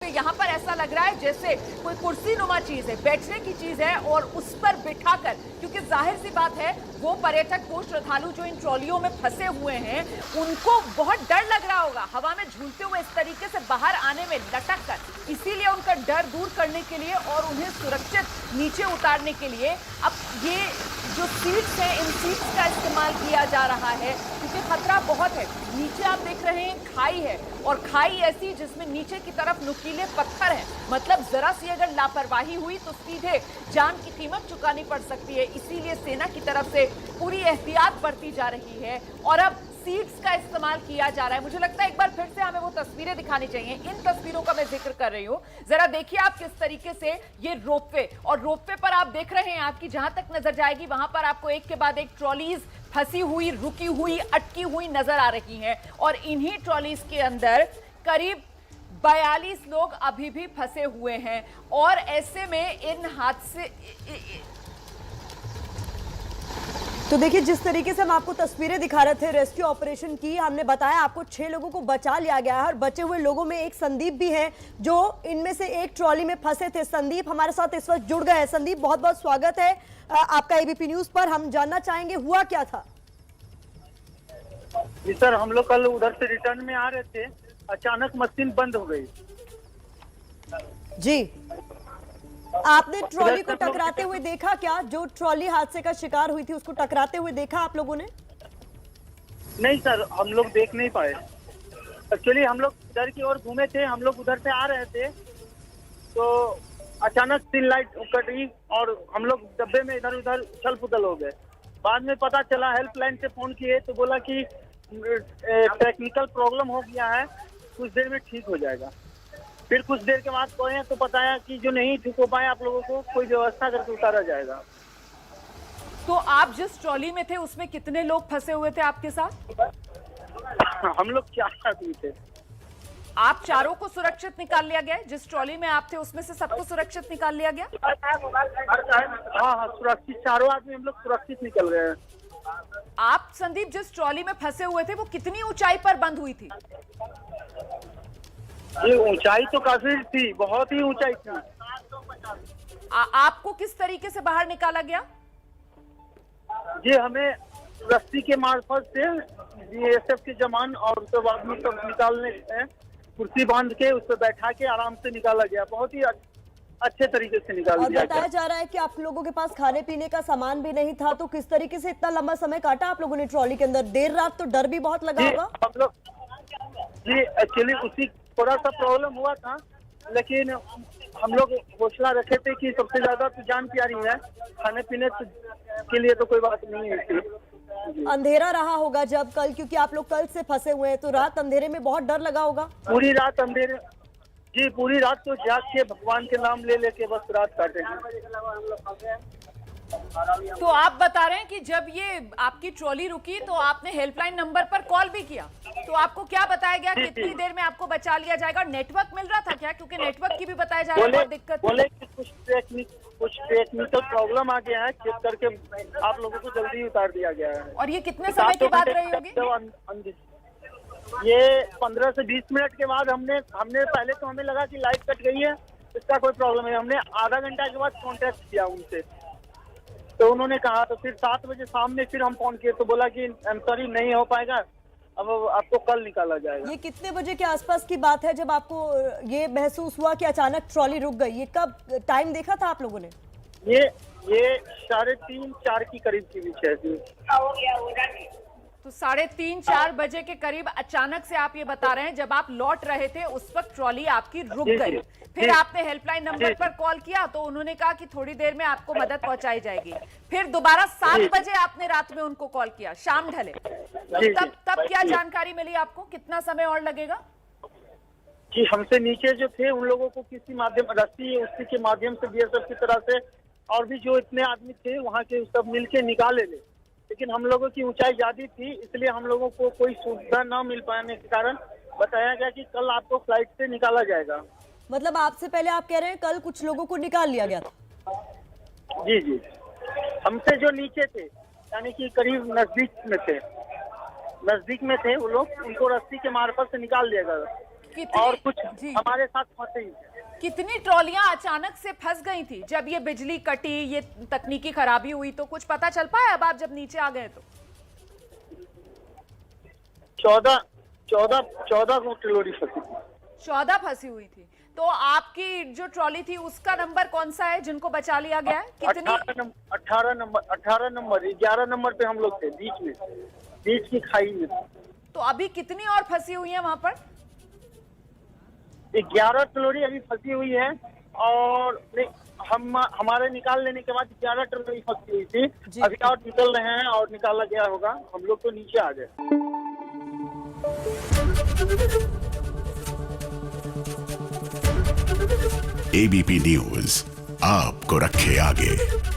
यहाँ पर ऐसा लग रहा है जैसे कोई कुर्सी नुमा चीज है, बैठने की चीज है और उस पर बिठाकर, क्योंकि जाहिर सी बात है वो पर्यटक, वो श्रद्धालु जो इन ट्रॉलियों में फंसे हुए हैं, उनको बहुत डर लग रहा होगा हवा में झूलते हुए इस तरीके से बाहर आने में लटक कर। इसीलिए उनका डर दूर करने के लिए और उन्हें सुरक्षित नीचे उतारने के लिए अब ये जो सीट्स हैं, इन सीट्स का इस्तेमाल किया जा रहा है, क्योंकि खतरा बहुत है। नीचे आप देख रहे हैं खाई है, और खाई ऐसी जिसमें नीचे की तरफ नुकीले पत्थर हैं, मतलब जरा सी अगर लापरवाही हुई तो सीधे जान की कीमत चुकानी पड़ सकती है। इसीलिए सेना की तरफ से पूरी एहतियात बरती जा रही है और अब सीट्स का इस्तेमाल किया जा रहा है। मुझे लगता है एक बार फिर से हमें वो तस्वीरें दिखानी चाहिए। इन तस्वीरों का मैं जिक्र कर रही हूं, जरा देखिए आप किस तरीके से ये रोपवे, और रोपवे पर आप देख रहे हैं आपकी जहां तक नजर जाएगी वहां पर आपको एक के बाद एक ट्रॉलीज फंसी हुई, रुकी हुई, अटकी हुई नजर आ रही हैं, और इन्हीं ट्रॉलीज के अंदर करीब 42 लोग अभी भी फंसे हुए हैं। और ऐसे में इन हादसे, तो देखिए जिस तरीके से हम आपको तस्वीरें दिखा रहे थे रेस्क्यू ऑपरेशन की, हमने बताया आपको 6 लोगों को बचा लिया गया है और बचे हुए लोगों में एक संदीप भी है जो इनमें से एक ट्रॉली में फंसे थे। संदीप हमारे साथ इस वक्त जुड़ गए हैं। संदीप, बहुत बहुत स्वागत है आपका एबीपी न्यूज पर। हम जानना चाहेंगे हुआ क्या था। जी सर, हम लोग कल उधर से रिटर्न में आ रहे थे, अचानक मशीन बंद हो गई। जी, आपने ट्रॉली को टकराते हुए देखा क्या? जो ट्रॉली हादसे का शिकार हुई थी उसको टकराते हुए देखा आप लोगों ने? नहीं सर, हम लोग देख नहीं पाए। एक्चुअली हम लोग इधर की ओर घूमे थे, हम लोग उधर से आ रहे थे तो अचानक सीन लाइट कटी और हम लोग डब्बे में इधर उधर उछल पुछल हो गए। बाद में पता चला, हेल्पलाइन से फोन किए तो बोला कि टेक्निकल प्रॉब्लम हो गया है, कुछ देर में ठीक हो जाएगा। फिर कुछ देर के बाद गए तो बताया कि जो नहीं ठीक हो पाए आप लोगों को कोई व्यवस्था करके उतारा जाएगा। तो आप जिस ट्रॉली में थे उसमें कितने लोग फंसे हुए थे आपके साथ? हम लोग 4 आदमी थे। आप चारों को सुरक्षित निकाल लिया गया? जिस ट्रॉली में आप थे उसमें से सबको सुरक्षित निकाल लिया गया? हाँ, सुरक्षित 4 आदमी हम लोग सुरक्षित निकल गए हैं। आप संदीप जिस ट्रॉली में फंसे हुए थे वो कितनी ऊंचाई पर बंद हुई थी? ये ऊंचाई तो काफी थी, बहुत ही ऊंचाई थी। आपको किस तरीके से बाहर निकाला गया? जी, हमें रस्सी के मार्फत से बीएसएफ के जवान और उसके बाद में सब निकालने कुर्सी बांध के उस पर बैठा के आराम से निकाला गया। बहुत ही अच्छे तरीके से निकाल दिया गया। बताया जा रहा है कि आप लोगों के पास खाने पीने का सामान भी नहीं था, तो किस तरीके से इतना लंबा समय काटा आप लोगों ने ट्रॉली के अंदर? देर रात तो डर भी बहुत लगा होगा। हम लोग जी एक्चुअली उसी थोड़ा सा प्रॉब्लम हुआ था, लेकिन हम लोग हौसला रखे थे कि सबसे ज्यादा तो जान प्यारी है, खाने पीने के लिए तो कोई बात नहीं है। अंधेरा रहा होगा जब कल, क्योंकि आप लोग कल से फंसे हुए हैं, तो रात अंधेरे में बहुत डर लगा होगा। पूरी रात अंधेरे, जी पूरी रात तो जाग के भगवान के नाम ले लेके बस रात काटे हैं। तो आप बता रहे हैं कि जब ये आपकी ट्रॉली रुकी तो आपने हेल्पलाइन नंबर पर कॉल भी किया, तो आपको क्या बताया गया कितनी देर में आपको बचा लिया जाएगा? नेटवर्क मिल रहा था क्या? क्योंकि नेटवर्क की भी बताया जा रहा है बहुत दिक्कत। बोले कि कुछ टेक्निकल प्रॉब्लम आ गया है, चेक करके आप लोगों को जल्दी उतार दिया गया है। और ये कितने समय की बात रही होगी? ये 15 से 20 मिनट के बाद हमने पहले तो हमें लगा कि लाइट कट गई है, इसका कोई प्रॉब्लम है। हमने आधा घंटा के बाद कॉन्टेक्ट किया उनसे, तो उन्होंने कहा, तो फिर 7 बजे शाम में फिर हम फोन किए तो बोला कि आई एम सॉरी नहीं हो पाएगा, अब आपको कल निकाला जाएगा। ये कितने बजे के आसपास की बात है जब आपको ये महसूस हुआ कि अचानक ट्रॉली रुक गई? ये कब टाइम देखा था आप लोगों ने? ये 3:30-4 की करीब की बीच है। तो 3:30-4 बजे के करीब अचानक से आप ये बता रहे हैं जब आप लौट रहे थे उस वक्त ट्रॉली आपकी रुक गई। फिर आपने हेल्पलाइन नंबर पर कॉल किया तो उन्होंने कहा कि थोड़ी देर में आपको मदद पहुंचाई जाएगी। फिर दोबारा 7 बजे आपने रात में उनको कॉल किया, शाम ढले, तब क्या जानकारी मिली आपको? कितना समय और लगेगा? कि हमसे नीचे जो थे उन लोगों को किसी माध्यम, रस्सी उसी के माध्यम से बीएसएफ की तरह से और भी जो इतने आदमी थे वहाँ के सब मिलके निकाले ले, लेकिन हम लोगों की ऊंचाई ज्यादा थी, इसलिए हम लोगों को कोई सुविधा न मिल पाने के कारण बताया गया कि कल आपको फ्लाइट से निकाला जाएगा। मतलब आपसे पहले आप कह रहे हैं कल कुछ लोगों को निकाल लिया गया था? जी जी, हमसे जो नीचे थे, यानी कि करीब नजदीक में थे वो लोग, उनको रस्सी के मार्फत से निकाल दिया गया। कितनी- और कुछ जी। हमारे साथ फंसे ही थे। कितनी ट्रॉलियां अचानक से फंस गई थी जब ये बिजली कटी, ये तकनीकी खराबी हुई, तो कुछ पता चल पाया अब आप जब नीचे आ गए तो? 14 को ट्रॉली फंसी थी। 14 फंसी हुई थी। तो आपकी जो ट्रॉली थी उसका नंबर कौन सा है जिनको बचा लिया गया है? कितनी? 18 नंबर 11 नंबर पे हम लोग थे, बीच की खाई में। तो अभी कितनी और फंसी हुई है वहां पर? 11 ट्रॉली अभी फंसी हुई है और हमारे निकाल लेने के बाद 11 ट्रॉली फंसी हुई थी। जी। अभी और निकल रहे हैं और निकाला गया होगा। हम लोग तो नीचे आ गए। एबीपी न्यूज आपको रखे आगे।